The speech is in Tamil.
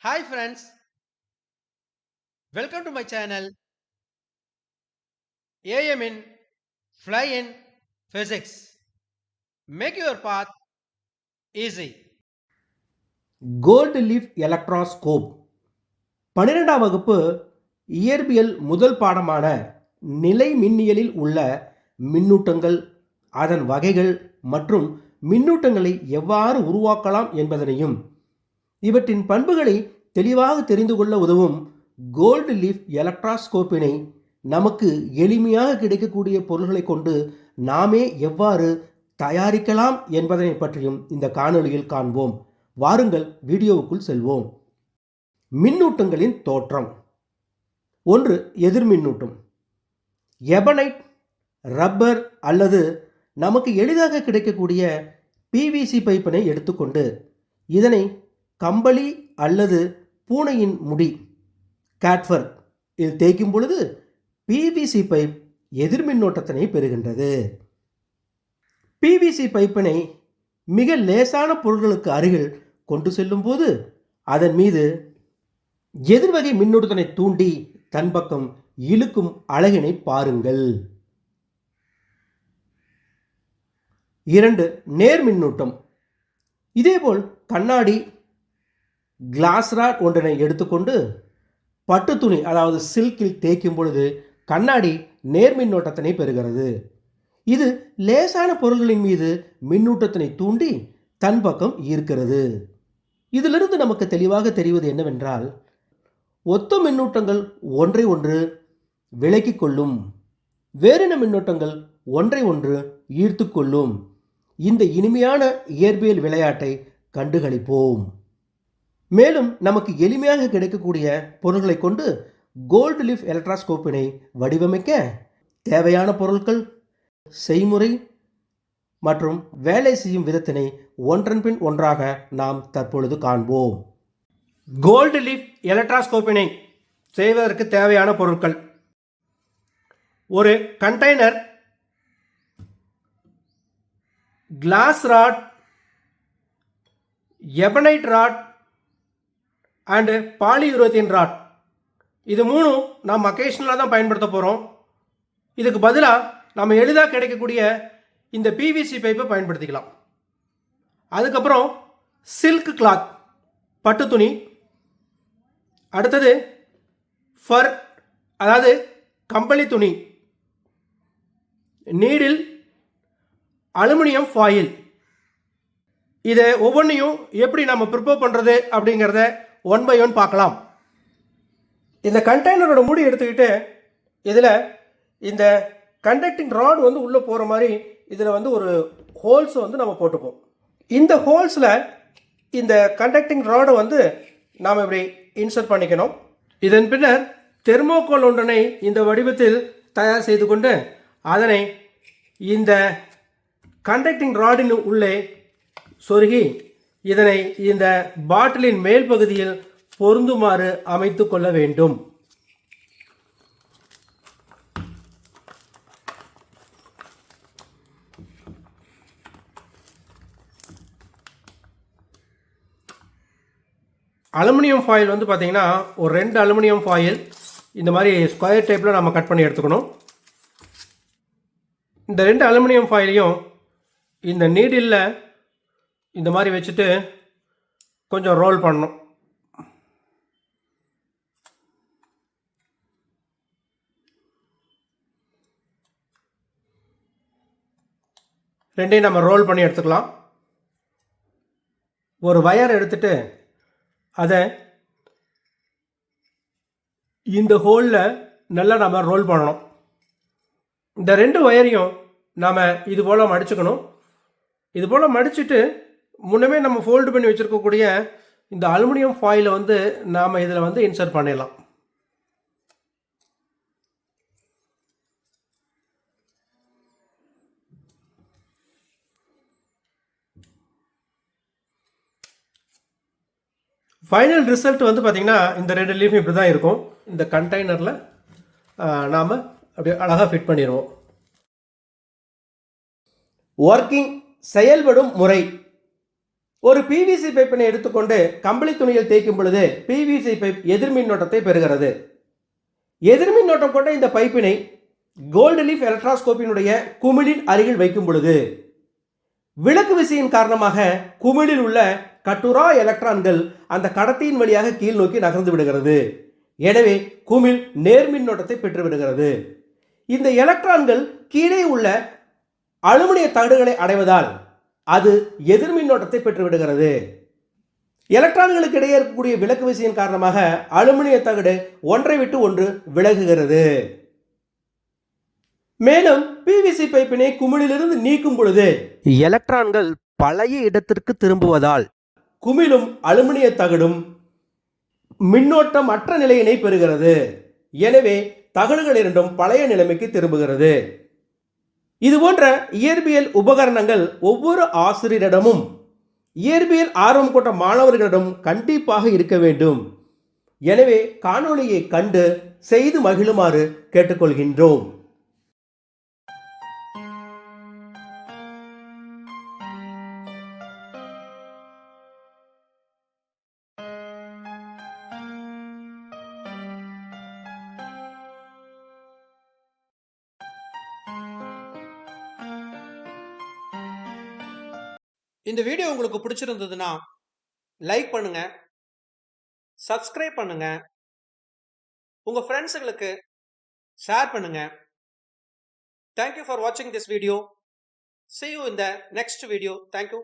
Hi friends, welcome to my channel AM in Fly in Physics. Make your path easy. Gold leaf electroscope 12ஆம் வகுப்பு இயற்பியல் முதல் பாடமான நிலை மின்னியலில் உள்ள மின்னூட்டங்கள், அதன் வகைகள் மற்றும் மின்னூட்டங்களை எவ்வாறு உருவாக்கலாம் என்பதனையும் இவற்றின் பண்புகளை தெளிவாக தெரிந்து கொள்ள உதவும் கோல்டு லீஃப் எலக்ட்ராஸ்கோப்பினை நமக்கு எளிமையாக கிடைக்கக்கூடிய பொருள்களை கொண்டு நாமே எவ்வாறு தயாரிக்கலாம் என்பதனை பற்றியும் இந்த காணொளியில் காண்போம். வாருங்கள் வீடியோவுக்குள் செல்வோம். மின்னூட்டங்களின் தோற்றம். 1. எதிர்மின்னூட்டம். எபனைட், ரப்பர் அல்லது நமக்கு எளிதாக கிடைக்கக்கூடிய பிவிசி பைப்பினை எடுத்துக்கொண்டு இதனை கம்பளி அல்லது பூனையின் முடி கேட்ஃபர் இல் தேய்க்கும் பொழுது பிவிசி பைப் எதிர்மின்னோட்டத்தினை பெறுகின்றது. பிவிசி பைப்பினை மிக லேசான பொருட்களுக்கு அருகில் கொண்டு செல்லும் போது அதன் மீது எதிர்வகை மின்னூட்டத்தினை தூண்டி தன் பக்கம் இழுக்கும் அழகினை பாருங்கள். 2. நேர் மின்னூட்டம். இதேபோல் கண்ணாடி, கிளாஸ் ராட் ஒன்றினை எடுத்துக்கொண்டு பட்டு துணி அதாவது சில்கில் தேய்க்கும் பொழுது கண்ணாடி நேர் மின்னோட்டத்தினை பெறுகிறது. இது லேசான பொருள்களின் மீது மின்னூட்டத்தினை தூண்டி தன் பக்கம் ஈர்க்கிறது. இதிலிருந்து நமக்கு தெளிவாக தெரிவது என்னவென்றால், ஒத்த மின்னூட்டங்கள் ஒன்றை ஒன்று விலக்கிக் கொள்ளும், வேறின மின்னூட்டங்கள் ஒன்றை ஒன்று ஈர்த்து கொள்ளும். இந்த இனிமையான இயற்பியல் விளையாட்டை கண்டுகளிப்போம். மேலும் நமக்கு எளிமையாக கிடைக்கக்கூடிய பொருட்களை கொண்டு கோல்டு லீஃப் எலக்ட்ராஸ்கோப்பினை வடிவமைக்க தேவையான பொருட்கள், செய்முறை மற்றும் வேலை செய்யும் விதத்தினை ஒன்றன் பின் ஒன்றாக நாம் தற்பொழுது காண்போம். கோல்டு லீஃப் எலக்ட்ராஸ்கோப்பினை செய்வதற்கு தேவையான பொருட்கள்: ஒரு container, glass rod, ebonite rod and polyurethane rod. இது மூணும் நாம் அக்கேஷனலாக தான் பயன்படுத்த போகிறோம். இதுக்கு பதிலாக நம்ம எளிதாக கிடைக்கக்கூடிய இந்த பிவிசி பைப்பை பயன்படுத்திக்கலாம். அதுக்கப்புறம் சில்க் கிளாத், பட்டு துணி. அடுத்தது ஃபர், அதாவது கம்பளி துணி. Needle, aluminium foil. இதை ஒவ்வொன்றையும் எப்படி நம்ம ப்ரிப்பேர் பண்ணுறது அப்படிங்கிறத ஒன் பை ஒன் பார்க்கலாம். இந்த கண்டெய்னரோட மூடி எடுத்துக்கிட்டு இதில் இந்த கண்டக்டிங் ராட் வந்து உள்ளே போகிற மாதிரி இதில் ஒரு ஹோல்ஸை நம்ம போட்டுப்போம். இந்த ஹோல்ஸில் இந்த கண்டக்டிங் ராடை நாம் இப்படி இன்சர்ட் பண்ணிக்கணும். இதன் பின்னர் தெர்மோகோல் ஒன்றினை இந்த வடிவத்தில் தயார் செய்து கொண்டு அதனை இந்த கண்டக்டிங் ராடின் உள்ளே சொருகி இதனை இந்த பாட்டிலின் மேல் பகுதியில் பொருந்துமாறு அமைத்து கொள்ள வேண்டும். அலுமினியம் ஃபாயில் பார்த்தீங்கன்னா ஒரு 2 அலுமினியம் ஃபாயில் இந்த மாதிரி ஸ்கொயர் டைப்பில் நம்ம கட் பண்ணி எடுத்துக்கணும். இந்த 2 அலுமினியம் ஃபாயிலையும் இந்த நீடிலில் இந்த மாதிரி வச்சுட்டு கொஞ்சம் ரோல் பண்ணணும். ரெண்டையும் நம்ம ரோல் பண்ணி எடுத்துக்கலாம். ஒரு வயர் எடுத்துட்டு அதை இந்த ஹோலில் நல்லா நம்ம ரோல் பண்ணணும். இந்த 2 வயரையும் நாம் இது போல் மடிச்சுக்கணும். இது போல் மடிச்சுட்டு முன்னமே நம்ம ஃபோல்டு பண்ணி வச்சுருக்கக்கூடிய இந்த அலுமினியம் ஃபாயிலை நாம் இதில் இன்சர்ட் பண்ணிடலாம். ஃபைனல் ரிசல்ட் பார்த்திங்கன்னா இந்த 2 லீஃபும் இப்படி தான் இருக்கும். இந்த கண்டெய்னரில் நாம் அப்படியே அழகாக ஃபிட் பண்ணிடுவோம். ஒர்க்கிங், செயல்படும் முறை. ஒரு பிவிசி பைப்பினை எடுத்துக்கொண்டு கம்பளி துணியில் தேய்க்கும் பொழுது பிவிசி பைப் எதிர்மின்னோட்டத்தை பெறுகிறது. எதிர்மின்னோட்டம் கொண்ட இந்த பைப்பினை கோல்டு லீஃப் எலக்ட்ராஸ்கோப்பினுடைய குமிழின் அருகில் வைக்கும் பொழுது விளக்கு விசையின் காரணமாக குமிழில் உள்ள கட்டுரா எலக்ட்ரான்கள் அந்த கடத்தியின் வழியாக கீழ் நோக்கி நகர்ந்து விடுகிறது. எனவே குமிழ் நேர்மின்னோட்டத்தை பெற்று விடுகிறது. இந்த எலக்ட்ரான்கள் கீழே உள்ள அலுமினிய தகடுகளை அடைவதால் அது எதிர்மின்னோட்டத்தை பெற்று விடுகிறது. எலக்ட்ரான்களுக்கு இடையே இருக்கக்கூடிய விளக்கு விசையின் காரணமாக அலுமினிய தகடு ஒன்றை விட்டு ஒன்று விலகுகிறது. மேலும் பிவிசி பைப்பினை குமிழிலிருந்து நீக்கும் பொழுது எலக்ட்ரான்கள் பழைய இடத்திற்கு திரும்புவதால் குமிழும் அலுமினிய தகடும் மின்னோட்டம் அற்ற நிலையினை பெறுகிறது. எனவே தகடுகள் இரண்டும் பழைய நிலைமைக்கு திரும்புகிறது. இதுபோன்ற இயற்பியல் உபகரணங்கள் ஒவ்வொரு ஆசிரியரிடமும் இயற்பியல் ஆர்வம் கொண்ட மாணவர்களிடம் கண்டிப்பாக இருக்க வேண்டும். எனவே காணொளியை கண்டு செய்து மகிழுமாறு கேட்டுக்கொள்கின்றோம். இந்த வீடியோ உங்களுக்கு பிடிச்சிருந்ததுன்னா லைக் பண்ணுங்க, சப்ஸ்கிரைப் பண்ணுங்க, உங்க ஃப்ரெண்ட்ஸுங்களுக்கு ஷேர் பண்ணுங்க. Thank you for watching this video. See you in the next video. Thank you.